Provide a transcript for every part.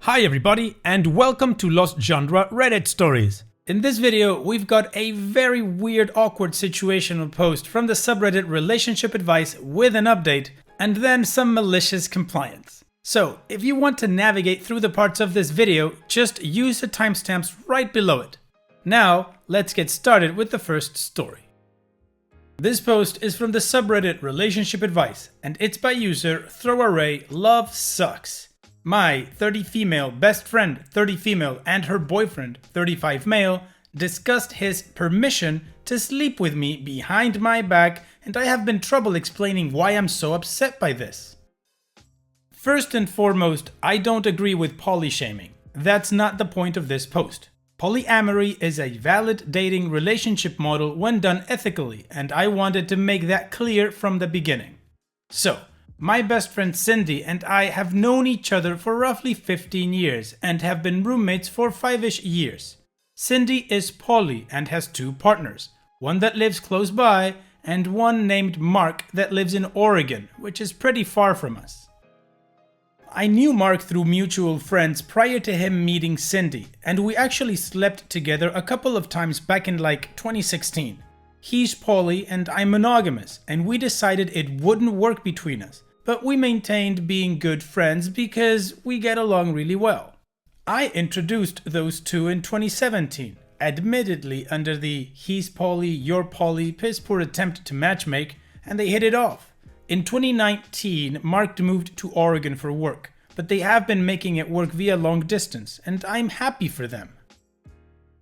Hi everybody, and welcome to Lost Genre Reddit Stories. In this video, we've got a very weird, awkward situational post from the subreddit Relationship Advice with an update, and then some malicious compliance. So, if you want to navigate through the parts of this video, just use the timestamps right below it. Now, let's get started with the first story. This post is from the subreddit Relationship Advice, and it's by user ThrowArray Love Sucks. My 30 female best friend 30 female and her boyfriend 35 male discussed his permission to sleep with me behind my back, and I have been trouble explaining why I'm so upset by this. First and foremost, I don't agree with polyshaming. That's not the point of this post. Polyamory is a valid dating relationship model when done ethically, and I wanted to make that clear from the beginning. So, my best friend Cindy and I have known each other for roughly 15 years and have been roommates for 5-ish years. Cindy is poly and has 2 partners, one that lives close by and one named Mark that lives in Oregon, which is pretty far from us. I knew Mark through mutual friends prior to him meeting Cindy, and we actually slept together a couple of times back in 2016. He's poly and I'm monogamous, and we decided it wouldn't work between us. But we maintained being good friends because we get along really well. I introduced those two in 2017, admittedly under the he's poly, you're poly piss poor attempt to matchmake, and they hit it off. In 2019, Mark moved to Oregon for work, but they have been making it work via long distance, and I'm happy for them.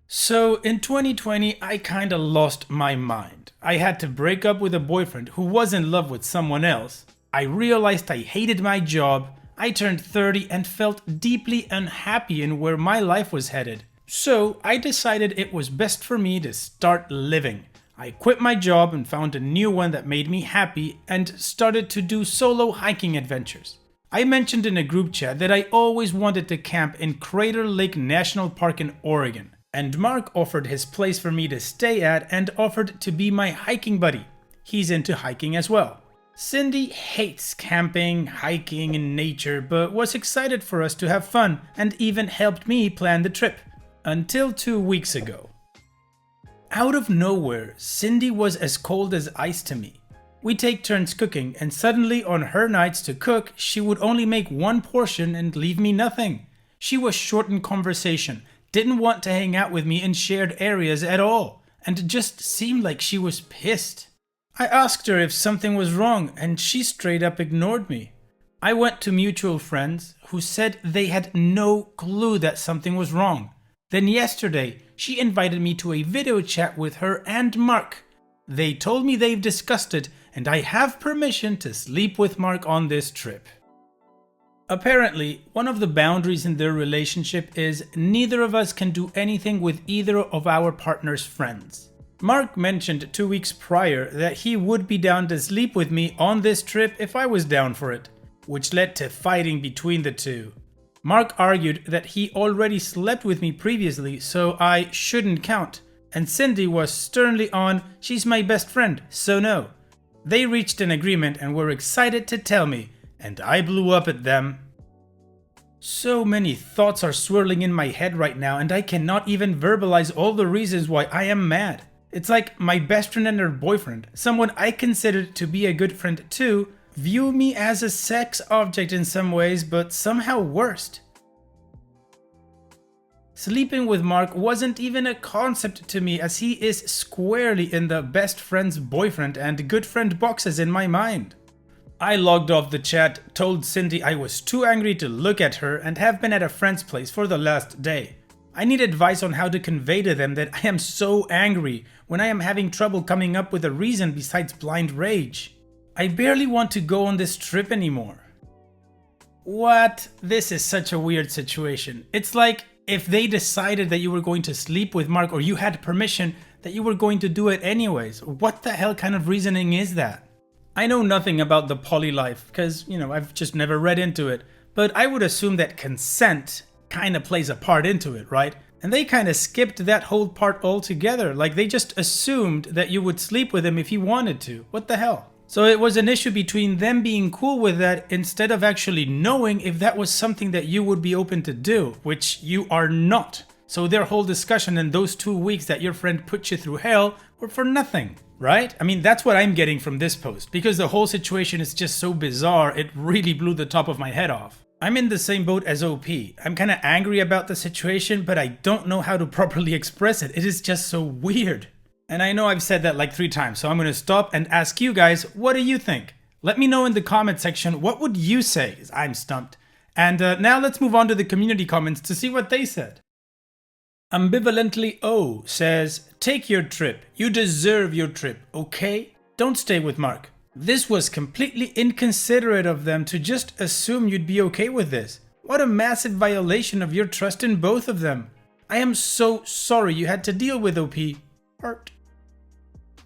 So in 2020, I kinda lost my mind. I had to break up with a boyfriend who was in love with someone else. I realized I hated my job, I turned 30 and felt deeply unhappy in where my life was headed. So I decided it was best for me to start living. I quit my job and found a new one that made me happy and started to do solo hiking adventures. I mentioned in a group chat that I always wanted to camp in Crater Lake National Park in Oregon, and Mark offered his place for me to stay at and offered to be my hiking buddy. He's into hiking as well. Cindy hates camping, hiking, and nature, but was excited for us to have fun and even helped me plan the trip. Until 2 weeks ago. Out of nowhere, Cindy was as cold as ice to me. We take turns cooking, and suddenly on her nights to cook, she would only make one portion and leave me nothing. She was short in conversation, didn't want to hang out with me in shared areas at all, and just seemed like she was pissed. I asked her if something was wrong, and she straight up ignored me. I went to mutual friends who said they had no clue that something was wrong. Then yesterday, she invited me to a video chat with her and Mark. They told me they've discussed it, and I have permission to sleep with Mark on this trip. Apparently, one of the boundaries in their relationship is neither of us can do anything with either of our partner's friends. Mark mentioned 2 weeks prior that he would be down to sleep with me on this trip if I was down for it, which led to fighting between the two. Mark argued that he already slept with me previously, so I shouldn't count, and Cindy was sternly on, she's my best friend, so no. They reached an agreement and were excited to tell me, and I blew up at them. So many thoughts are swirling in my head right now, and I cannot even verbalize all the reasons why I am mad. It's like my best friend and her boyfriend, someone I considered to be a good friend too, view me as a sex object in some ways, but somehow worst. Sleeping with Mark wasn't even a concept to me, as he is squarely in the best friend's boyfriend and good friend boxes in my mind. I logged off the chat, told Cindy I was too angry to look at her, and have been at a friend's place for the last day. I need advice on how to convey to them that I am so angry when I am having trouble coming up with a reason besides blind rage. I barely want to go on this trip anymore. What? This is such a weird situation. It's like if they decided that you were going to sleep with Mark or you had permission that you were going to do it anyways. What the hell kind of reasoning is that? I know nothing about the poly life because, I've just never read into it, but I would assume that consent kind of plays a part into it, right? And they kind of skipped that whole part altogether. Like they just assumed that you would sleep with him if you wanted to. What the hell? So it was an issue between them being cool with that instead of actually knowing if that was something that you would be open to do, which you are not. So their whole discussion in those 2 weeks that your friend put you through hell were for nothing, right? I mean, that's what I'm getting from this post, because the whole situation is just so bizarre, it really blew the top of my head off. I'm in the same boat as OP. I'm kind of angry about the situation, but I don't know how to properly express it. It is just so weird. And I know I've said that like 3 times, so I'm going to stop and ask you guys, what do you think? Let me know in the comment section, what would you say? I'm stumped. And now let's move on to the community comments to see what they said. Ambivalently O says, take your trip. You deserve your trip, okay? Don't stay with Mark. This was completely inconsiderate of them to just assume you'd be okay with this. What a massive violation of your trust in both of them. I am so sorry you had to deal with OP. Heart.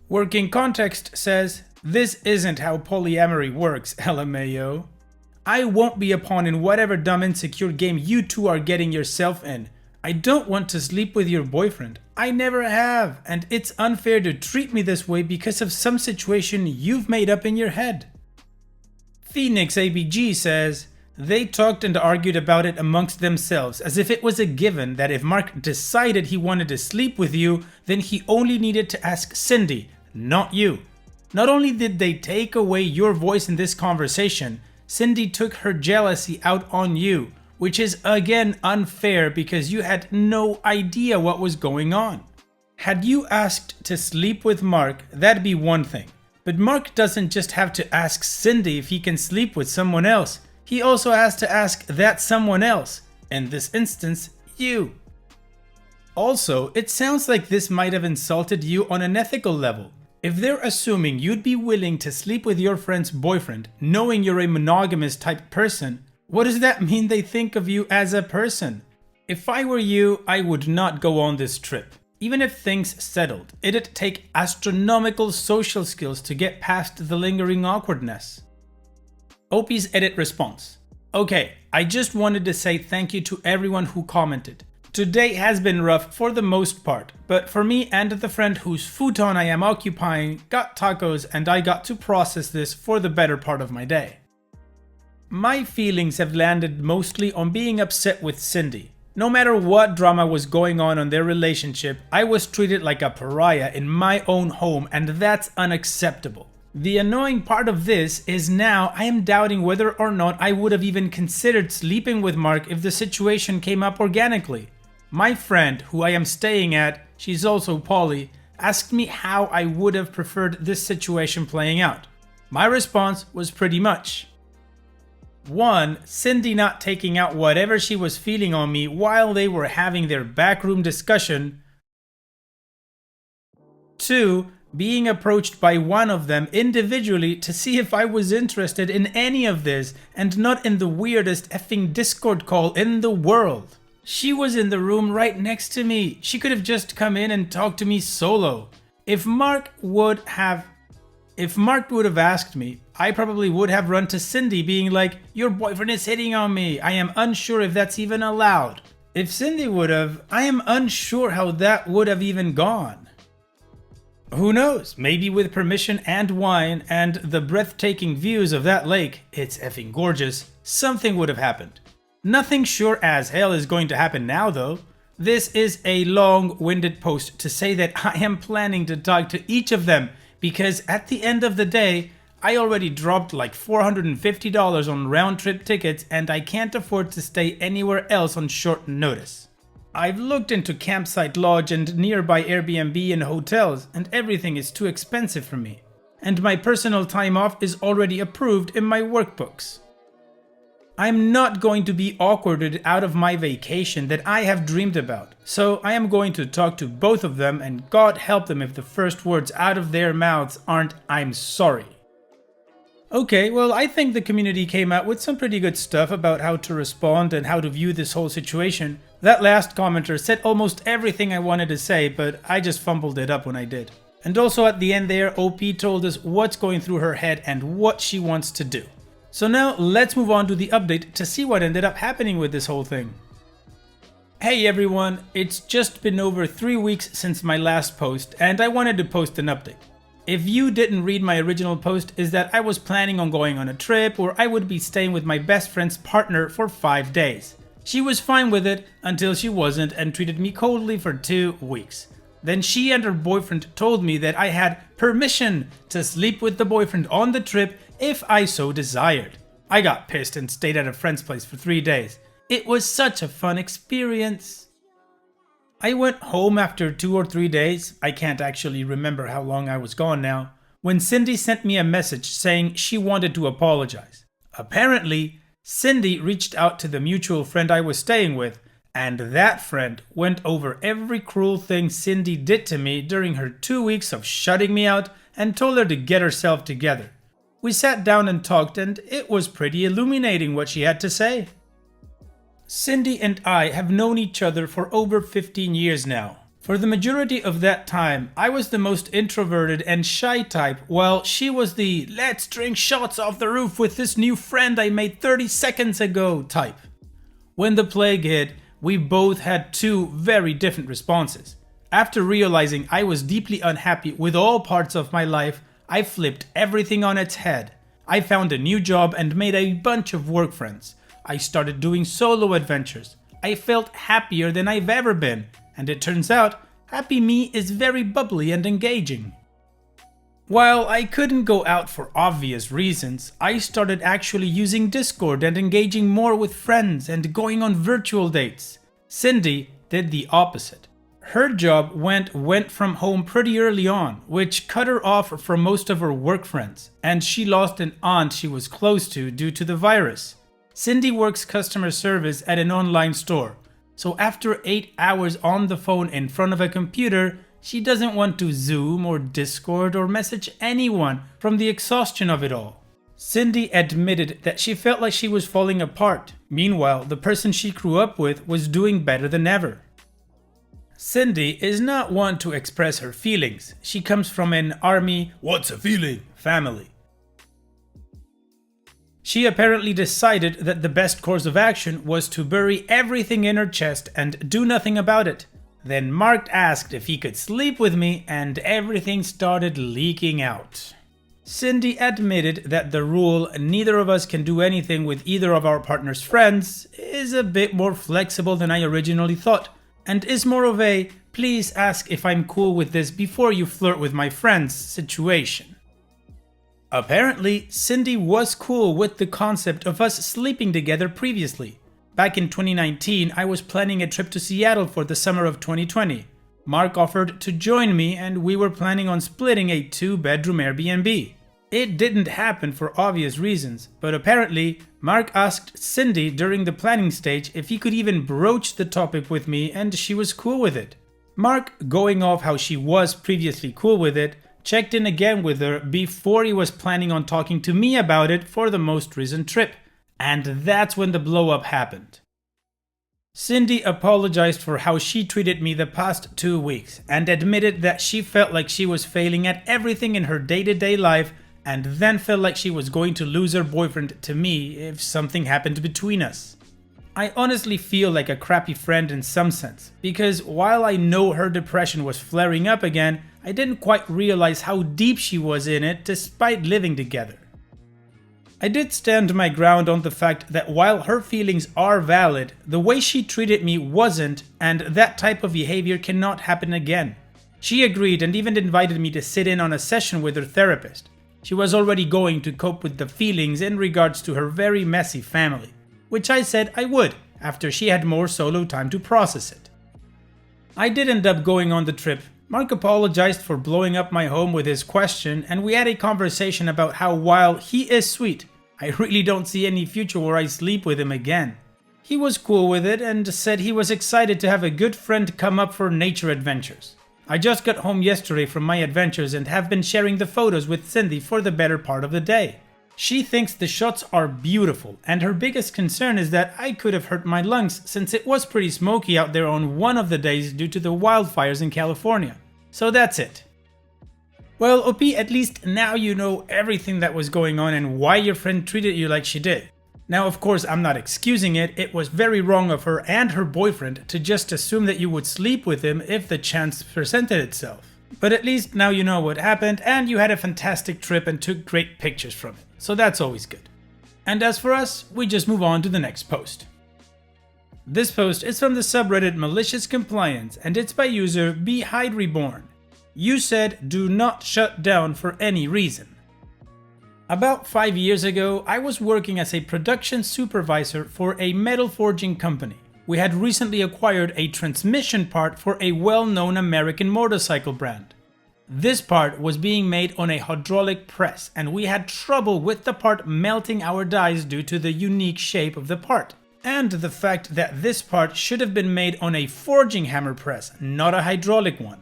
Working Context says, this isn't how polyamory works, LMAO. I won't be a pawn in whatever dumb insecure game you two are getting yourself in. I don't want to sleep with your boyfriend. I never have, and it's unfair to treat me this way because of some situation you've made up in your head. Phoenix ABG says, they talked and argued about it amongst themselves as if it was a given that if Mark decided he wanted to sleep with you, then he only needed to ask Cindy, not you. Not only did they take away your voice in this conversation, Cindy took her jealousy out on you, which is again unfair because you had no idea what was going on. Had you asked to sleep with Mark, that'd be one thing. But Mark doesn't just have to ask Cindy if he can sleep with someone else. He also has to ask that someone else, in this instance, you. Also, it sounds like this might have insulted you on an ethical level. If they're assuming you'd be willing to sleep with your friend's boyfriend, knowing you're a monogamous type person, what does that mean they think of you as a person? If I were you, I would not go on this trip. Even if things settled, it'd take astronomical social skills to get past the lingering awkwardness. OP's edit response. Okay, I just wanted to say thank you to everyone who commented. Today has been rough for the most part, but for me and the friend whose futon I am occupying got tacos and I got to process this for the better part of my day. My feelings have landed mostly on being upset with Cindy. No matter what drama was going on in their relationship, I was treated like a pariah in my own home, and that's unacceptable. The annoying part of this is now I am doubting whether or not I would have even considered sleeping with Mark if the situation came up organically. My friend, who I am staying at, she's also poly, asked me how I would have preferred this situation playing out. My response was pretty much 1. Cindy not taking out whatever she was feeling on me while they were having their backroom discussion. 2. Being approached by one of them individually to see if I was interested in any of this and not in the weirdest effing Discord call in the world. She was in the room right next to me. She could have just come in and talked to me solo. If Mark would have asked me, I probably would have run to Cindy being like, your boyfriend is hitting on me. I am unsure if that's even allowed. If Cindy would have, I am unsure how that would have even gone. Who knows, maybe with permission and wine and the breathtaking views of that lake, it's effing gorgeous, something would have happened. Nothing sure as hell is going to happen now though. This is a long-winded post to say that I am planning to talk to each of them because at the end of the day, I already dropped like $450 on round-trip tickets and I can't afford to stay anywhere else on short notice. I've looked into campsite lodge and nearby Airbnb and hotels and everything is too expensive for me. And my personal time off is already approved in my workbooks. I'm not going to be awkwarded out of my vacation that I have dreamed about, so I am going to talk to both of them and God help them if the first words out of their mouths aren't "I'm sorry." Okay, well I think the community came out with some pretty good stuff about how to respond and how to view this whole situation. That last commenter said almost everything I wanted to say, but I just fumbled it up when I did. And also at the end there, OP told us what's going through her head and what she wants to do. So now let's move on to the update to see what ended up happening with this whole thing. Hey everyone, it's just been over 3 weeks since my last post and I wanted to post an update. if you didn't read my original post, is that I was planning on going on a trip or I would be staying with my best friend's partner for 5 days. She was fine with it until she wasn't and treated me coldly for 2 weeks. Then she and her boyfriend told me that I had permission to sleep with the boyfriend on the trip if I so desired. I got pissed and stayed at a friend's place for 3 days. It was such a fun experience. I went home after 2 or 3 days, I can't actually remember how long I was gone now, when Cindy sent me a message saying she wanted to apologize. Apparently, Cindy reached out to the mutual friend I was staying with, and that friend went over every cruel thing Cindy did to me during her 2 weeks of shutting me out and told her to get herself together. We sat down and talked, and it was pretty illuminating what she had to say. Cindy and I have known each other for over 15 years now. For the majority of that time, I was the most introverted and shy type, while she was the "let's drink shots off the roof with this new friend I made 30 seconds ago" type. When the plague hit, we both had 2 very different responses. After realizing I was deeply unhappy with all parts of my life, I flipped everything on its head. I found a new job and made a bunch of work friends. I started doing solo adventures. I felt happier than I've ever been, and it turns out, happy me is very bubbly and engaging. While I couldn't go out for obvious reasons, I started actually using Discord and engaging more with friends and going on virtual dates. Cindy did the opposite. Her job went from home pretty early on, which cut her off from most of her work friends, and she lost an aunt she was close to due to the virus. Cindy works customer service at an online store, so after 8 hours on the phone in front of a computer, she doesn't want to Zoom or Discord or message anyone from the exhaustion of it all. Cindy admitted that she felt like she was falling apart. Meanwhile, the person she grew up with was doing better than ever. Cindy is not one to express her feelings. She comes from an army, "what's a feeling?" family. She apparently decided that the best course of action was to bury everything in her chest and do nothing about it. Then Mark asked if he could sleep with me, and everything started leaking out. Cindy admitted that the rule "neither of us can do anything with either of our partner's friends" is a bit more flexible than I originally thought, and is more of a "please ask if I'm cool with this before you flirt with my friends" situation. Apparently, Cindy was cool with the concept of us sleeping together previously. Back in 2019, I was planning a trip to Seattle for the summer of 2020. Mark offered to join me, and we were planning on splitting a 2-bedroom Airbnb. It didn't happen for obvious reasons, but apparently, Mark asked Cindy during the planning stage if he could even broach the topic with me, and she was cool with it. Mark, going off how she was previously cool with it, checked in again with her before he was planning on talking to me about it for the most recent trip. And that's when the blow-up happened. Cindy apologized for how she treated me the past 2 weeks and admitted that she felt like she was failing at everything in her day-to-day life, and then felt like she was going to lose her boyfriend to me if something happened between us. I honestly feel like a crappy friend in some sense, because while I know her depression was flaring up again, I didn't quite realize how deep she was in it despite living together. I did stand my ground on the fact that while her feelings are valid, the way she treated me wasn't, and that type of behavior cannot happen again. She agreed and even invited me to sit in on a session with her therapist. She was already going to cope with the feelings in regards to her very messy family, which I said I would after she had more solo time to process it. I did end up going on the trip. Mark apologized for blowing up my home with his question, and we had a conversation about how while he is sweet, I really don't see any future where I sleep with him again. He was cool with it and said he was excited to have a good friend come up for nature adventures. I just got home yesterday from my adventures and have been sharing the photos with Cindy for the better part of the day. She thinks the shots are beautiful, and her biggest concern is that I could have hurt my lungs since it was pretty smoky out there on one of the days due to the wildfires in California. So that's it. Well, OP, at least now you know everything that was going on and why your friend treated you like she did. Now, of course, I'm not excusing it. It was very wrong of her and her boyfriend to just assume that you would sleep with him if the chance presented itself. But at least now you know what happened and you had a fantastic trip and took great pictures from it. So that's always good. And as for us, we just move on to the next post. This post is from the subreddit Malicious Compliance and it's by user BeHide Reborn. You said do not shut down for any reason. About 5 years ago, I was working as a production supervisor for a metal forging company. We had recently acquired a transmission part for a well-known American motorcycle brand. This part was being made on a hydraulic press and we had trouble with the part melting our dies due to the unique shape of the part. And the fact that this part should have been made on a forging hammer press, not a hydraulic one.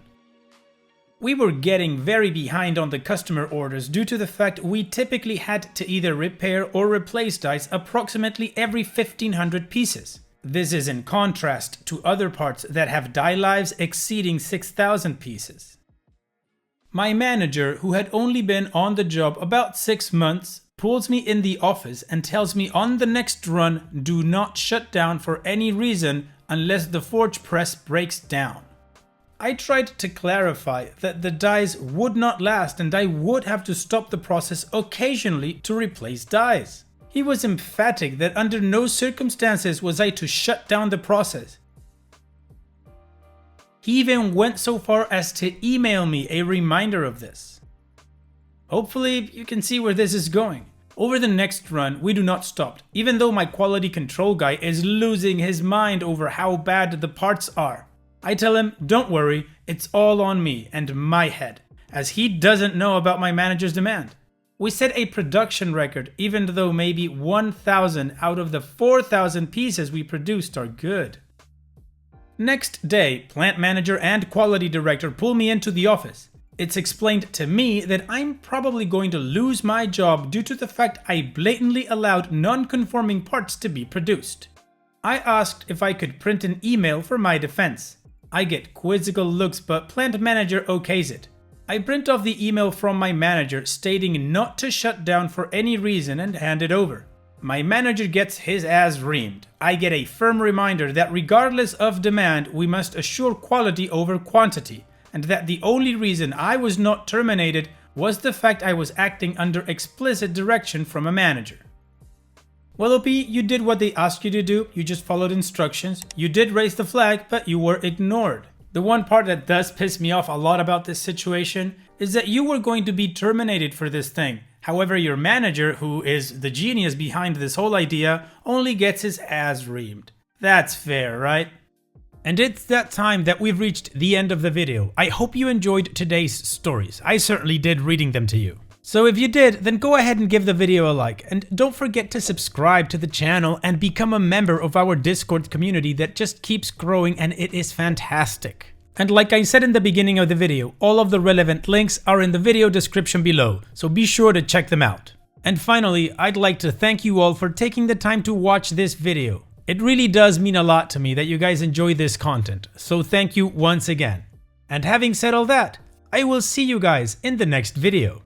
We were getting very behind on the customer orders due to the fact we typically had to either repair or replace dies approximately every 1500 pieces. This is in contrast to other parts that have die lives exceeding 6000 pieces. My manager, who had only been on the job about 6 months, pulls me in the office and tells me on the next run, do not shut down for any reason unless the forge press breaks down. I tried to clarify that the dies would not last and I would have to stop the process occasionally to replace dies. He was emphatic that under no circumstances was I to shut down the process. He even went so far as to email me a reminder of this. Hopefully you can see where this is going. Over the next run, we do not stop, even though my quality control guy is losing his mind over how bad the parts are. I tell him, don't worry, it's all on me and my head, as he doesn't know about my manager's demand. We set a production record, even though maybe 1,000 out of the 4,000 pieces we produced are good. Next day, plant manager and quality director pull me into the office. It's explained to me that I'm probably going to lose my job due to the fact I blatantly allowed non-conforming parts to be produced. I asked if I could print an email for my defense. I get quizzical looks, but plant manager okays it. I print off the email from my manager stating not to shut down for any reason and hand it over. My manager gets his ass reamed. I get a firm reminder that regardless of demand, we must assure quality over quantity, and that the only reason I was not terminated was the fact I was acting under explicit direction from a manager. Well, OP, you did what they asked you to do, you just followed instructions. You did raise the flag, but you were ignored. The one part that does piss me off a lot about this situation is that you were going to be terminated for this thing. However, your manager, who is the genius behind this whole idea, only gets his ass reamed. That's fair, right? And it's that time that we've reached the end of the video. I hope you enjoyed today's stories. I certainly did reading them to you. So if you did, then go ahead and give the video a like, and don't forget to subscribe to the channel and become a member of our Discord community that just keeps growing and it is fantastic. And like I said in the beginning of the video, all of the relevant links are in the video description below, so be sure to check them out. And finally, I'd like to thank you all for taking the time to watch this video. It really does mean a lot to me that you guys enjoy this content, so thank you once again. And having said all that, I will see you guys in the next video.